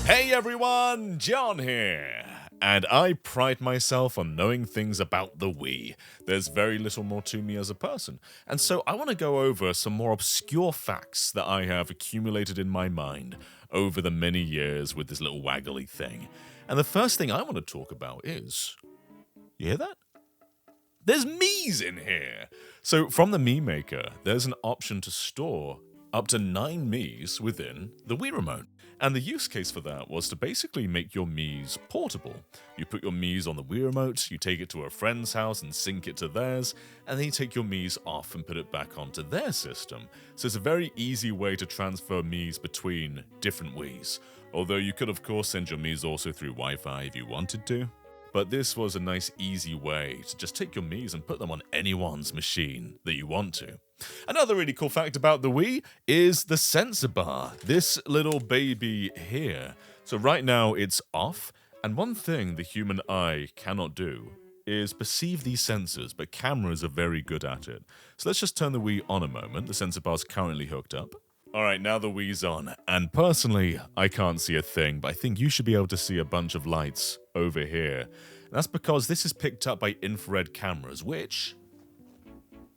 Hey everyone, John here. And I pride myself on knowing things about the Wii. There's very little more to me as a person. And so I want to go over some more obscure facts that I have accumulated in my mind over the many years with this little waggly thing. And the first thing I want to talk about is. You hear that? There's Miis in here! So from the Mii Maker, there's an option to store up to 9 Miis within the Wii Remote. And the use case for that was to basically make your Miis portable. You put your Miis on the Wii Remote, you take it to a friend's house and sync it to theirs, and then you take your Miis off and put it back onto their system. So it's a very easy way to transfer Miis between different Wiis. Although you could of course send your Miis also through Wi-Fi if you wanted to. But this was a nice easy way to just take your Miis and put them on anyone's machine that you want to. Another really cool fact about the Wii is the sensor bar, this little baby here. So right now it's off, and one thing the human eye cannot do is perceive these sensors, but cameras are very good at it. So let's just turn the Wii on a moment. The sensor bar is currently hooked up. Alright, now the Wii's on, and personally, I can't see a thing, but I think you should be able to see a bunch of lights over here. And that's because this is picked up by infrared cameras, which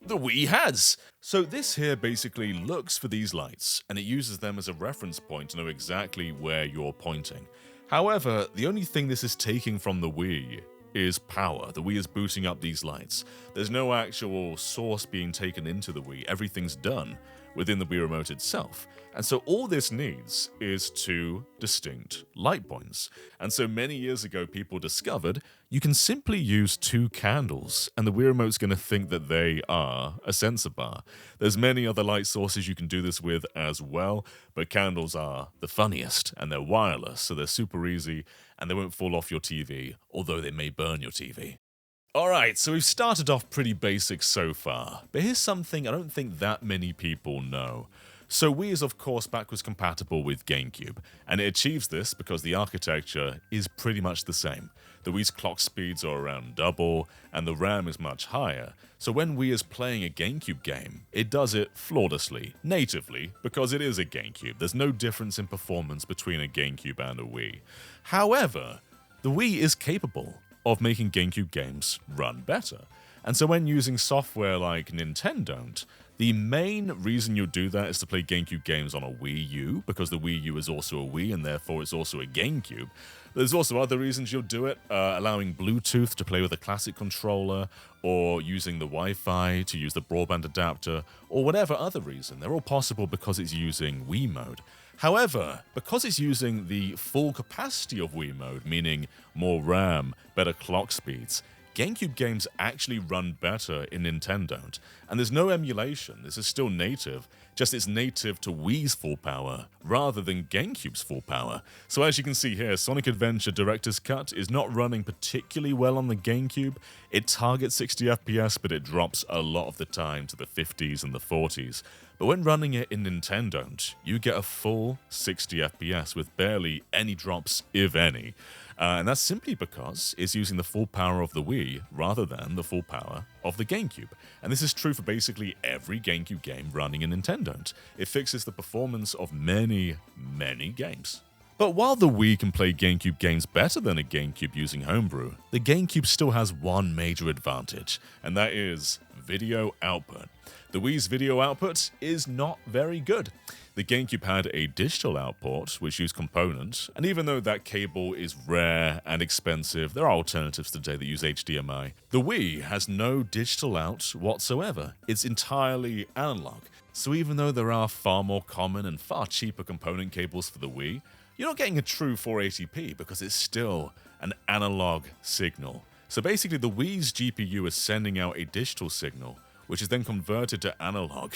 the Wii has! So this here basically looks for these lights, and it uses them as a reference point to know exactly where you're pointing. However, the only thing this is taking from the Wii is power. The Wii is booting up these lights. There's no actual source being taken into the Wii. Everything's done within the Wii Remote itself. And so all this needs is 2 distinct light points. And so many years ago, people discovered you can simply use 2 candles, and the Wii Remote's going to think that they are a sensor bar. There's many other light sources you can do this with as well, but candles are the funniest, and they're wireless, so they're super easy, and they won't fall off your TV, although they may burn your TV. Alright, so we've started off pretty basic so far, but here's something I don't think that many people know. So Wii is of course backwards compatible with GameCube, and it achieves this because the architecture is pretty much the same. The Wii's clock speeds are around double, and the RAM is much higher, so when Wii is playing a GameCube game, it does it flawlessly, natively, because it is a GameCube. There's no difference in performance between a GameCube and a Wii. However, the Wii is capable of making GameCube games run better. And so when using software like Nintendo, the main reason you'll do that is to play GameCube games on a Wii U, because the Wii U is also a Wii and therefore it's also a GameCube. There's also other reasons you'll do it, allowing Bluetooth to play with a classic controller, or using the Wi-Fi to use the broadband adapter, or whatever other reason. They're all possible because it's using Wii mode. However, because it's using the full capacity of Wii mode, meaning more RAM, better clock speeds, GameCube games actually run better in Nintendo. And there's no emulation, this is still native, just it's native to Wii's full power, rather than GameCube's full power. So as you can see here, Sonic Adventure Director's Cut is not running particularly well on the GameCube. It targets 60 FPS, but it drops a lot of the time to the 50s and the 40s. But when running it in Nintendo, you get a full 60 FPS with barely any drops, if any. And that's simply because it's using the full power of the Wii rather than the full power of the GameCube. And this is true for basically every GameCube game running in Nintendo. It fixes the performance of many, many games. But while the Wii can play GameCube games better than a GameCube using Homebrew, the GameCube still has one major advantage, and that is video output. The Wii's video output is not very good. The GameCube had a digital output, which used components, and even though that cable is rare and expensive, there are alternatives today that use HDMI. The Wii has no digital out whatsoever. It's entirely analog. So even though there are far more common and far cheaper component cables for the Wii, you're not getting a true 480p because it's still an analog signal. So basically the Wii's GPU is sending out a digital signal, which is then converted to analog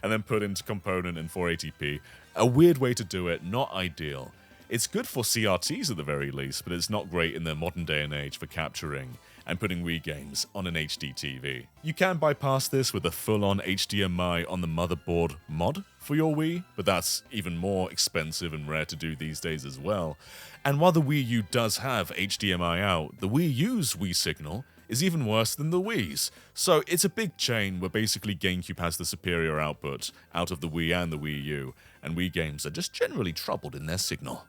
and then put into component in 480p. A weird way to do it, not ideal. It's good for CRTs at the very least, but it's not great in the modern day and age for capturing and putting Wii games on an HD TV. You can bypass this with a full-on HDMI on the motherboard mod for your Wii, but that's even more expensive and rare to do these days as well. And while the Wii U does have HDMI out, the Wii U's Wii signal is even worse than the Wii's. So it's a big chain where basically GameCube has the superior output out of the Wii and the Wii U, and Wii games are just generally troubled in their signal.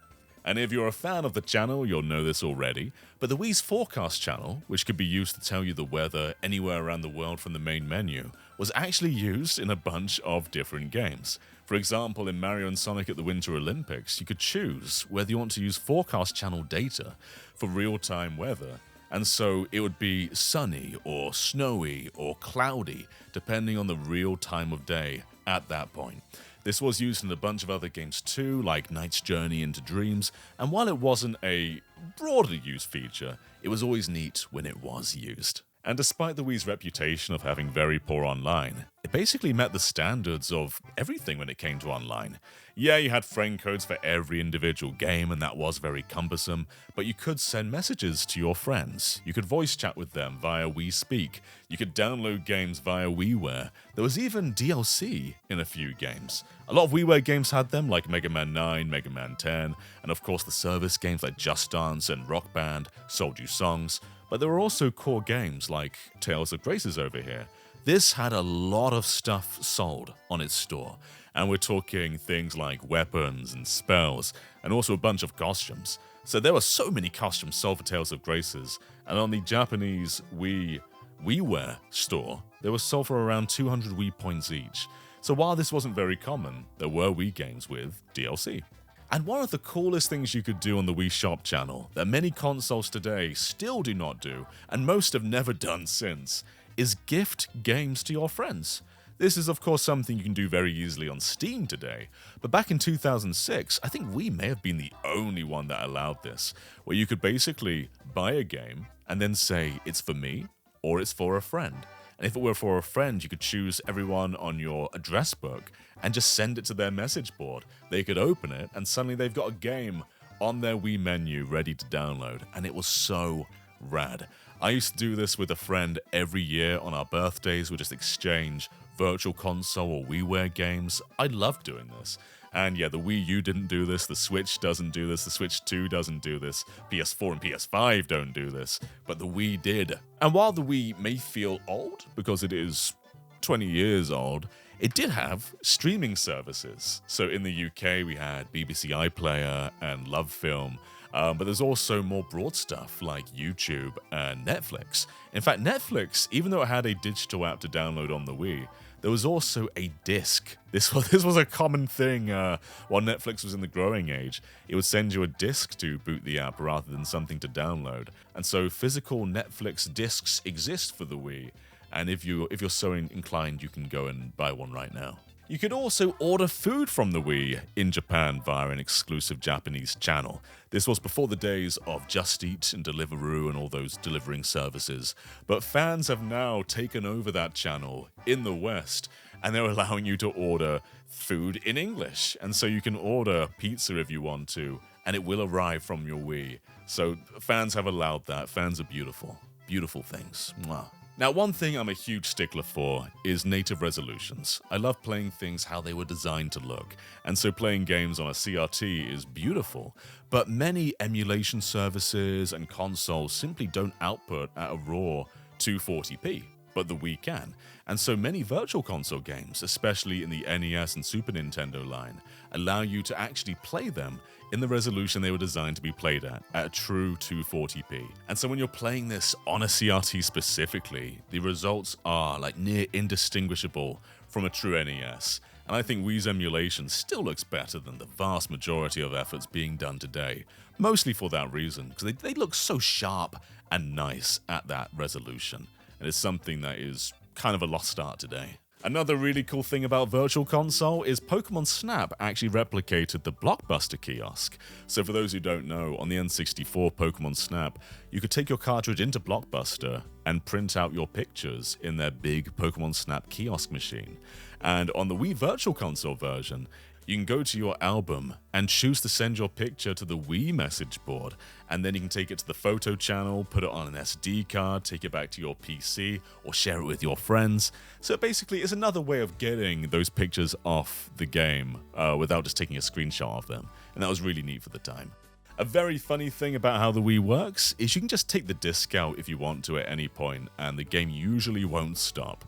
And if you're a fan of the channel, you'll know this already, but the Wii's forecast channel, which could be used to tell you the weather anywhere around the world from the main menu, was actually used in a bunch of different games. For example, in Mario and Sonic at the Winter Olympics, you could choose whether you want to use forecast channel data for real-time weather, and so it would be sunny or snowy or cloudy, depending on the real time of day at that point. This was used in a bunch of other games too, like Knight's Journey into Dreams, and while it wasn't a broadly used feature, it was always neat when it was used. And despite the Wii's reputation of having very poor online, it basically met the standards of everything when it came to online. Yeah, you had friend codes for every individual game, and that was very cumbersome, but you could send messages to your friends. You could voice chat with them via Wii Speak. You could download games via WiiWare. There was even DLC in a few games. A lot of WiiWare games had them, like Mega Man 9, Mega Man 10, and of course the service games like Just Dance and Rock Band sold you songs. But there were also core games like Tales of Graces over here. This had a lot of stuff sold on its store, and we're talking things like weapons and spells, and also a bunch of costumes. So there were so many costumes sold for Tales of Graces, and on the Japanese WiiWare store, they were sold for around 200 Wii points each. So while this wasn't very common, there were Wii games with DLC. And one of the coolest things you could do on the Wii Shop channel that many consoles today still do not do, and most have never done since, is gift games to your friends. This is of course something you can do very easily on Steam today, but back in 2006, I think Wii may have been the only one that allowed this, where you could basically buy a game and then say it's for me or it's for a friend. And if it were for a friend, you could choose everyone on your address book and just send it to their message board. They could open it, and suddenly they've got a game on their Wii menu ready to download, and it was so rad. I used to do this with a friend every year on our birthdays. We'd just exchange virtual console or WiiWare games. I loved doing this. And yeah, the Wii U didn't do this, the Switch doesn't do this, the Switch 2 doesn't do this, PS4 and PS5 don't do this, but the Wii did. And while the Wii may feel old, because it is 20 years old, it did have streaming services. So in the UK, we had BBC iPlayer and Love Film, but there's also more broad stuff like YouTube and Netflix. In fact, Netflix, even though it had a digital app to download on the Wii, there was also a disc. This was a common thing while Netflix was in the growing age. It would send you a disc to boot the app rather than something to download. And so physical Netflix discs exist for the Wii. And if you're so inclined, you can go and buy one right now. You could also order food from the Wii in Japan via an exclusive Japanese channel. This was before the days of Just Eat and Deliveroo and all those delivering services, but fans have now taken over that channel in the West, and they're allowing you to order food in English. And so you can order pizza if you want to, and it will arrive from your Wii. So fans have allowed that. Fans are beautiful. Beautiful things. Mwah. Now, one thing I'm a huge stickler for is native resolutions. I love playing things how they were designed to look, and so playing games on a CRT is beautiful, but many emulation services and consoles simply don't output at a raw 240p, but the Wii can. And so many virtual console games, especially in the NES and Super Nintendo line, allow you to actually play them in the resolution they were designed to be played at a true 240p. And so when you're playing this on a CRT specifically, the results are like near indistinguishable from a true NES. And I think Wii's emulation still looks better than the vast majority of efforts being done today, mostly for that reason, because they look so sharp and nice at that resolution. And it's something that is kind of a lost art today. Another really cool thing about Virtual Console is Pokemon Snap actually replicated the Blockbuster kiosk. So for those who don't know, on the N64 Pokemon Snap, you could take your cartridge into Blockbuster and print out your pictures in their big Pokemon Snap kiosk machine. And on the Wii Virtual Console version, you can go to your album and choose to send your picture to the Wii message board, and then you can take it to the photo channel, put it on an SD card, take it back to your PC, or share it with your friends. So basically, it's another way of getting those pictures off the game without just taking a screenshot of them, and that was really neat for the time. A very funny thing about how the Wii works is you can just take the disc out if you want to at any point, and the game usually won't stop.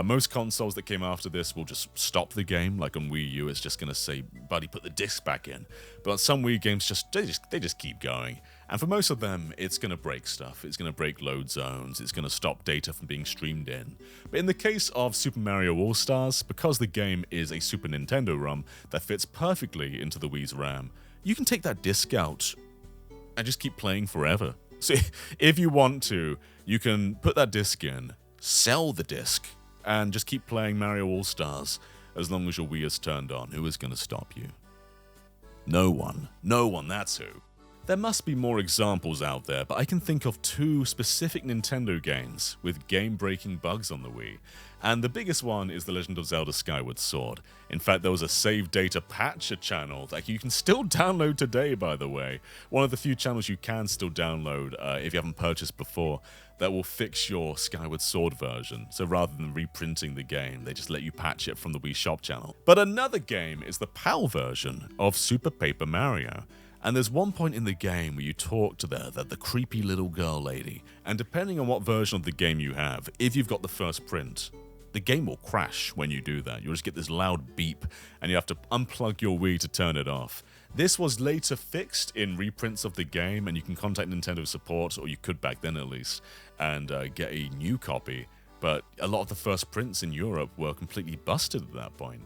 Most consoles that came after this will just stop the game, like on Wii U, it's just going to say, buddy, put the disc back in. But some Wii games, they just keep going. And for most of them, it's going to break stuff. It's going to break load zones. It's going to stop data from being streamed in. But in the case of Super Mario All-Stars, because the game is a Super Nintendo ROM that fits perfectly into the Wii's RAM, you can take that disc out and just keep playing forever. So if you want to, you can put that disc in, sell the disc, and just keep playing Mario All-Stars as long as your Wii is turned on. Who is going to stop you? No one. No one, that's who. There must be more examples out there, but I can think of 2 specific Nintendo games with game-breaking bugs on the Wii. And the biggest one is The Legend of Zelda Skyward Sword. In fact, there was a save data patcher channel that you can still download today, by the way. One of the few channels you can still download if you haven't purchased before, that will fix your Skyward Sword version. So rather than reprinting the game, they just let you patch it from the Wii Shop channel. But another game is the PAL version of Super Paper Mario. And there's one point in the game where you talk to the creepy little girl lady, and depending on what version of the game you have, if you've got the first print, the game will crash when you do that. You'll just get this loud beep, and you have to unplug your Wii to turn it off. This was later fixed in reprints of the game, and you can contact Nintendo support, or you could back then at least, and get a new copy. But a lot of the first prints in Europe were completely busted at that point.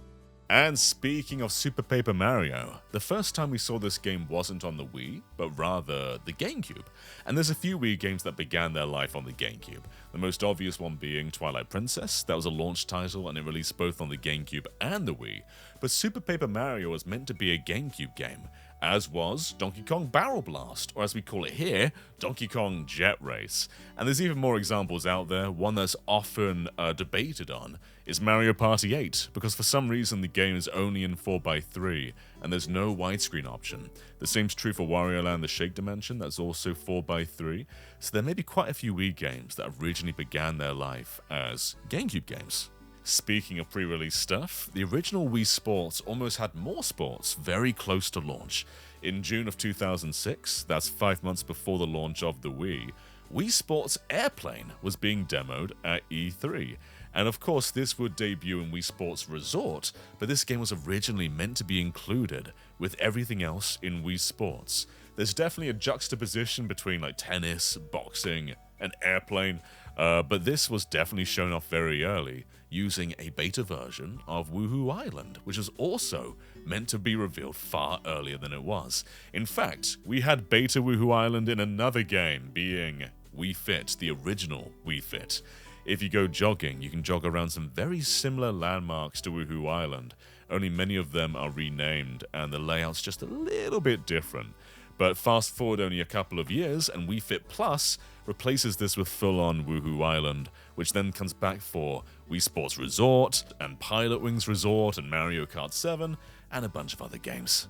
And speaking of Super Paper Mario, the first time we saw this game wasn't on the Wii, but rather the GameCube. And there's a few Wii games that began their life on the GameCube. The most obvious one being Twilight Princess. That was a launch title and it released both on the GameCube and the Wii. But Super Paper Mario was meant to be a GameCube game, as was Donkey Kong Barrel Blast, or as we call it here, Donkey Kong Jet Race. And there's even more examples out there. One that's often debated on is Mario Party 8, because for some reason the game is only in 4:3, and there's no widescreen option. The same's true for Wario Land The Shake Dimension, that's also 4:3, so there may be quite a few Wii games that originally began their life as GameCube games. Speaking of pre-release stuff, the original Wii Sports almost had more sports very close to launch. In June of 2006, that's 5 months before the launch of the Wii Sports Airplane was being demoed at E3. And of course this would debut in Wii Sports Resort, but this game was originally meant to be included with everything else in Wii Sports. There's definitely a juxtaposition between like tennis, boxing, and airplane, but this was definitely shown off very early, using a beta version of Woohoo Island, which was also meant to be revealed far earlier than it was. In fact, we had beta Woohoo Island in another game, being Wii Fit, the original Wii Fit. If you go jogging, you can jog around some very similar landmarks to Woohoo Island, only many of them are renamed and the layout's just a little bit different. But fast forward only a couple of years and Wii Fit Plus replaces this with full-on Woohoo Island, which then comes back for Wii Sports Resort and Pilot Wings Resort and Mario Kart 7 and a bunch of other games.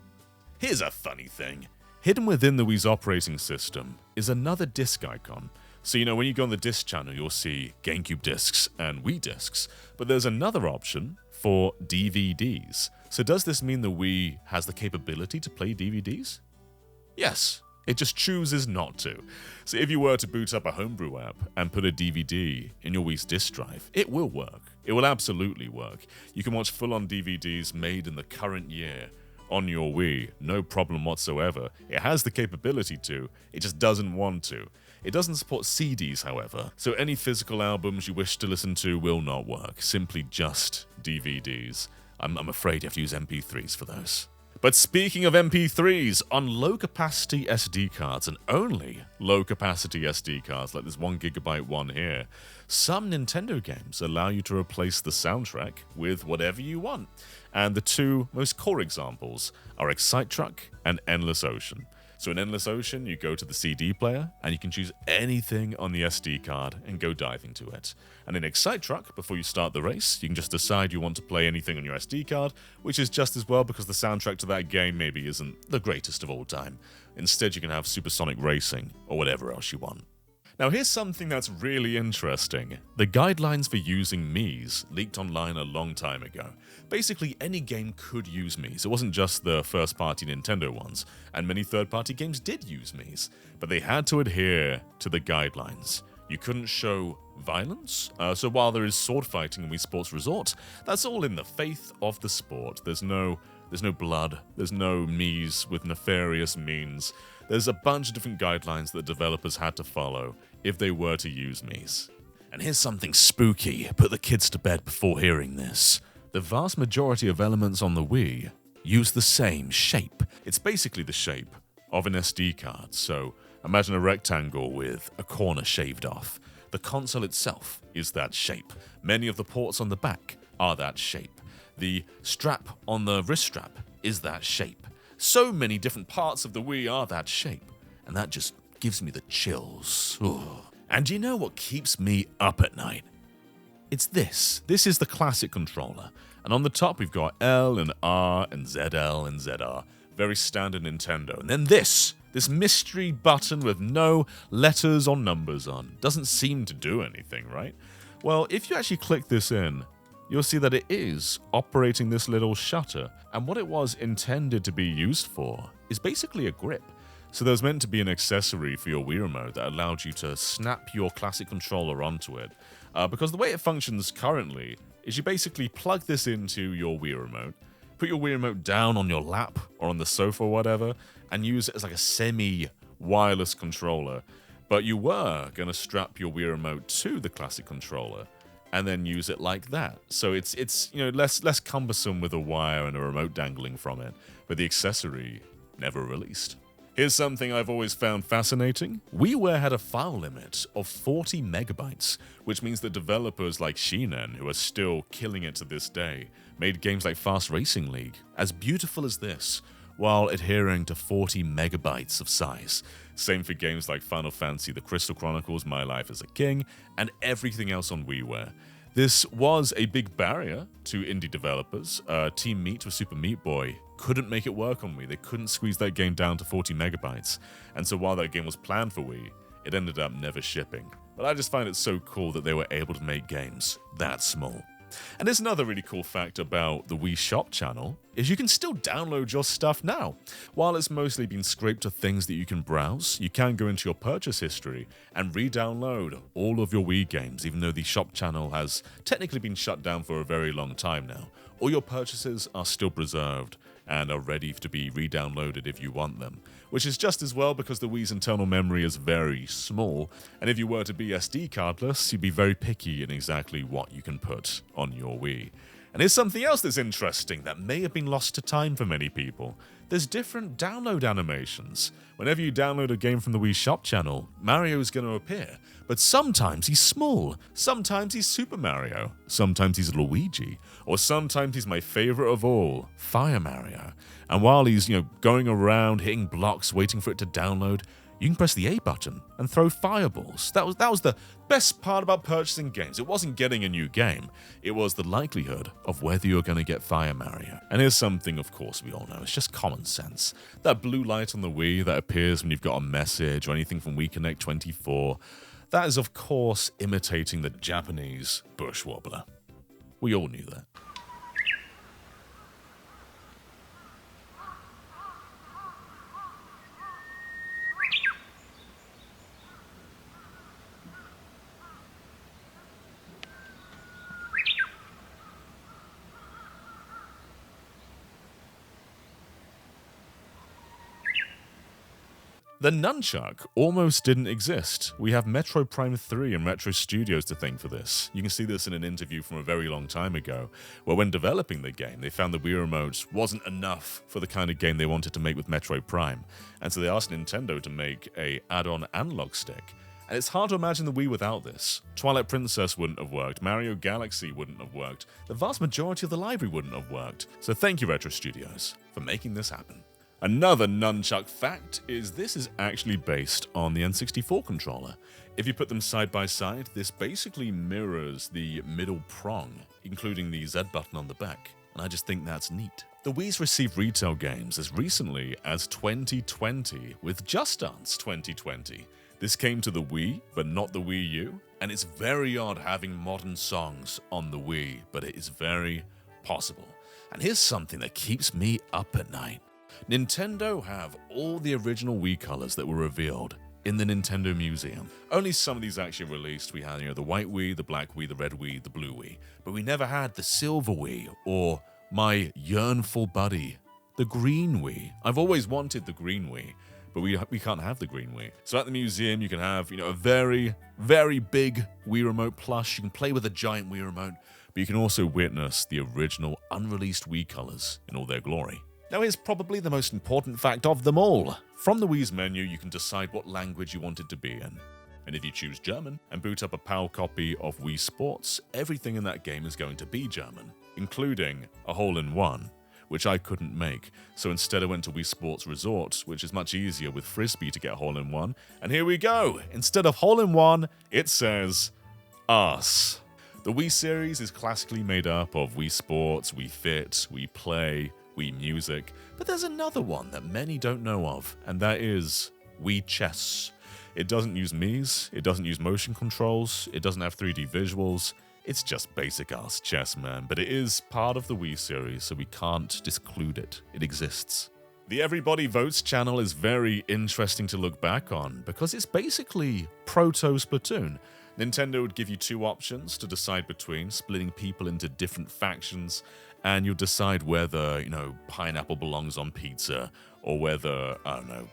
Here's a funny thing. Hidden within the Wii's operating system is another disc icon. So, when you go on the disc channel, you'll see GameCube discs and Wii discs, but there's another option for DVDs. So does this mean the Wii has the capability to play DVDs? Yes, it just chooses not to. So if you were to boot up a homebrew app and put a DVD in your Wii's disc drive, it will work. It will absolutely work. You can watch full-on DVDs made in the current year on your Wii, no problem whatsoever. It has the capability to, it just doesn't want to. It doesn't support CDs, however, so any physical albums you wish to listen to will not work, simply just DVDs. I'm afraid you have to use MP3s for those. But speaking of MP3s, on low-capacity SD cards, and only low-capacity SD cards, like this 1GB one here, some Nintendo games allow you to replace the soundtrack with whatever you want. And the 2 most core examples are Excite Truck and Endless Ocean. So in Endless Ocean, you go to the CD player, and you can choose anything on the SD card and go diving to it. And in Excite Truck, before you start the race, you can just decide you want to play anything on your SD card, which is just as well because the soundtrack to that game maybe isn't the greatest of all time. Instead, you can have Supersonic Racing, or whatever else you want. Now here's something that's really interesting. The guidelines for using Mii's leaked online a long time ago. Basically, any game could use Mii's. It wasn't just the first-party Nintendo ones, and many third-party games did use Mii's, but they had to adhere to the guidelines. You couldn't show violence. So while there is sword fighting in Wii Sports Resort, that's all in the faith of the sport. There's no blood. There's no Miis with nefarious means. There's a bunch of different guidelines that developers had to follow if they were to use Miis. And here's something spooky. Put the kids to bed before hearing this. The vast majority of elements on the Wii use the same shape. It's basically the shape of an SD card. So imagine a rectangle with a corner shaved off. The console itself is that shape. Many of the ports on the back are that shape. The strap on the wrist strap is that shape. So many different parts of the Wii are that shape. And that just gives me the chills. Ooh. And you know what keeps me up at night? It's this. This is the classic controller. And on the top we've got L and R and ZL and ZR. Very standard Nintendo. And then this mystery button with no letters or numbers on. Doesn't seem to do anything, right? Well, if you actually click this in, you'll see that it is operating this little shutter. And what it was intended to be used for is basically a grip. So there was meant to be an accessory for your Wii Remote that allowed you to snap your classic controller onto it. Because the way it functions currently is you basically plug this into your Wii Remote, put your Wii Remote down on your lap or on the sofa or whatever, and use it as like a semi-wireless controller. But you were going to strap your Wii Remote to the classic controller and then use it like that. So it's less cumbersome with a wire and a remote dangling from it, but the accessory never released. Here's something I've always found fascinating. WiiWare had a file limit of 40 megabytes, which means that developers like Shinen, who are still killing it to this day, made games like Fast Racing League as beautiful as this, while adhering to 40 megabytes of size. Same for games like Final Fantasy, The Crystal Chronicles, My Life as a King, and everything else on WiiWare. This was a big barrier to indie developers. Team Meat with Super Meat Boy couldn't make it work on Wii. They couldn't squeeze that game down to 40 megabytes. And so while that game was planned for Wii, it ended up never shipping. But I just find it so cool that they were able to make games that small. And there's another really cool fact about the Wii Shop channel, is you can still download your stuff now. While it's mostly been scraped to things that you can browse, you can go into your purchase history and re-download all of your Wii games, even though the shop channel has technically been shut down for a very long time now. All your purchases are still preserved and are ready to be re-downloaded if you want them, which is just as well because the Wii's internal memory is very small, and if you were to be SD cardless, you'd be very picky in exactly what you can put on your Wii. And here's something else that's interesting that may have been lost to time for many people. There's different download animations. Whenever you download a game from the Wii Shop channel, Mario's going to appear. But sometimes he's small, sometimes he's Super Mario, sometimes he's Luigi, or sometimes he's my favorite of all, Fire Mario. And while he's, going around hitting blocks waiting for it to download, you can press the A button and throw fireballs. That was the best part about purchasing games. It wasn't getting a new game. It was the likelihood of whether you're going to get Fire Mario. And here's something, of course, we all know. It's just common sense. That blue light on the Wii that appears when you've got a message or anything from Wii Connect 24, that is, of course, imitating the Japanese bush wobbler. We all knew that. The Nunchuk almost didn't exist. We have Metroid Prime 3 and Retro Studios to thank for this. You can see this in an interview from a very long time ago, where when developing the game, they found the Wii Remote wasn't enough for the kind of game they wanted to make with Metroid Prime, and so they asked Nintendo to make an add-on analog stick. And it's hard to imagine the Wii without this. Twilight Princess wouldn't have worked, Mario Galaxy wouldn't have worked, the vast majority of the library wouldn't have worked. So thank you, Retro Studios, for making this happen. Another Nunchuk fact is this is actually based on the N64 controller. If you put them side by side, this basically mirrors the middle prong, including the Z button on the back, and I just think that's neat. The Wii's received retail games as recently as 2020 with Just Dance 2020. This came to the Wii, but not the Wii U, and it's very odd having modern songs on the Wii, but it is very possible. And here's something that keeps me up at night. Nintendo have all the original Wii colors that were revealed in the Nintendo Museum. Only some of these actually released. We had, the white Wii, the black Wii, the red Wii, the blue Wii. But we never had the silver Wii, or my yearnful buddy, the green Wii. I've always wanted the green Wii, but we can't have the green Wii. So at the museum, you can have, a very, very big Wii Remote plush. You can play with a giant Wii Remote, but you can also witness the original unreleased Wii colors in all their glory. Now here's probably the most important fact of them all. From the Wii's menu, you can decide what language you want it to be in. And if you choose German and boot up a PAL copy of Wii Sports, everything in that game is going to be German, including a hole-in-one, which I couldn't make. So instead I went to Wii Sports Resort, which is much easier with Frisbee to get a hole-in-one. And here we go! Instead of hole-in-one, it says us. The Wii series is classically made up of Wii Sports, Wii Fit, Wii Play, Wii Music, but there's another one that many don't know of, and that is Wii Chess. It doesn't use Mii's, it doesn't use motion controls, it doesn't have 3D visuals, it's just basic-ass chess, man, but it is part of the Wii series, so we can't disclude it. It exists. The Everybody Votes channel is very interesting to look back on, because it's basically proto-Splatoon. Nintendo would give you two options to decide between, splitting people into different factions, and you'll decide whether, pineapple belongs on pizza, or whether,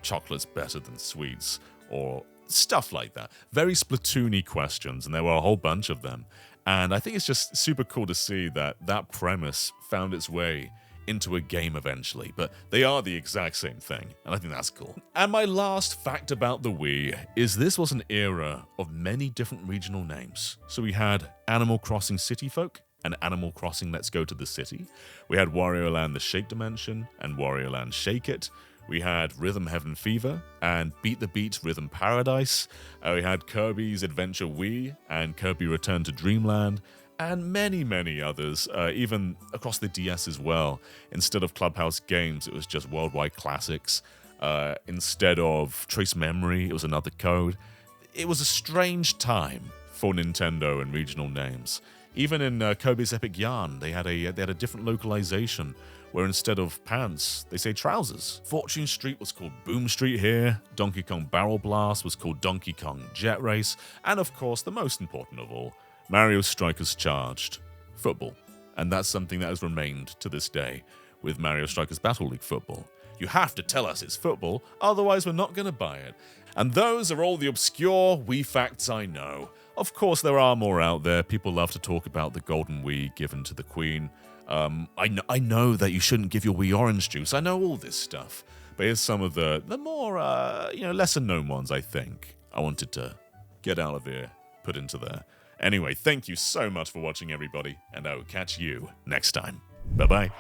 chocolate's better than sweets, or stuff like that. Very Splatoon-y questions, and there were a whole bunch of them. And I think it's just super cool to see that premise found its way into a game eventually, but they are the exact same thing, and I think that's cool. And my last fact about the Wii is this was an era of many different regional names. So we had Animal Crossing City Folk and Animal Crossing Let's Go to the City. We had Wario Land The Shake Dimension and Wario Land Shake It. We had Rhythm Heaven Fever and Beat the Beat Rhythm Paradise. We had Kirby's Adventure Wii and Kirby Return to Dreamland, and many, many others, even across the DS as well. Instead of Clubhouse Games, it was just Worldwide Classics. Instead of Trace Memory, it was another code. It was a strange time for Nintendo and regional names. Even in Kirby's Epic Yarn, they had a different localization, where instead of pants, they say trousers. Fortune Street was called Boom Street here, Donkey Kong Barrel Blast was called Donkey Kong Jet Race, and of course, the most important of all, Mario Strikers Charged, football. And that's something that has remained to this day with Mario Strikers Battle League football. You have to tell us it's football, otherwise we're not going to buy it. And those are all the obscure Wii facts I know. Of course, there are more out there. People love to talk about the golden Wii given to the Queen. I know that you shouldn't give your Wii orange juice. I know all this stuff. But here's some of the more, lesser known ones, I think. I wanted to get out of here, put into there. Anyway, thank you so much for watching, everybody, and I will catch you next time. Bye-bye.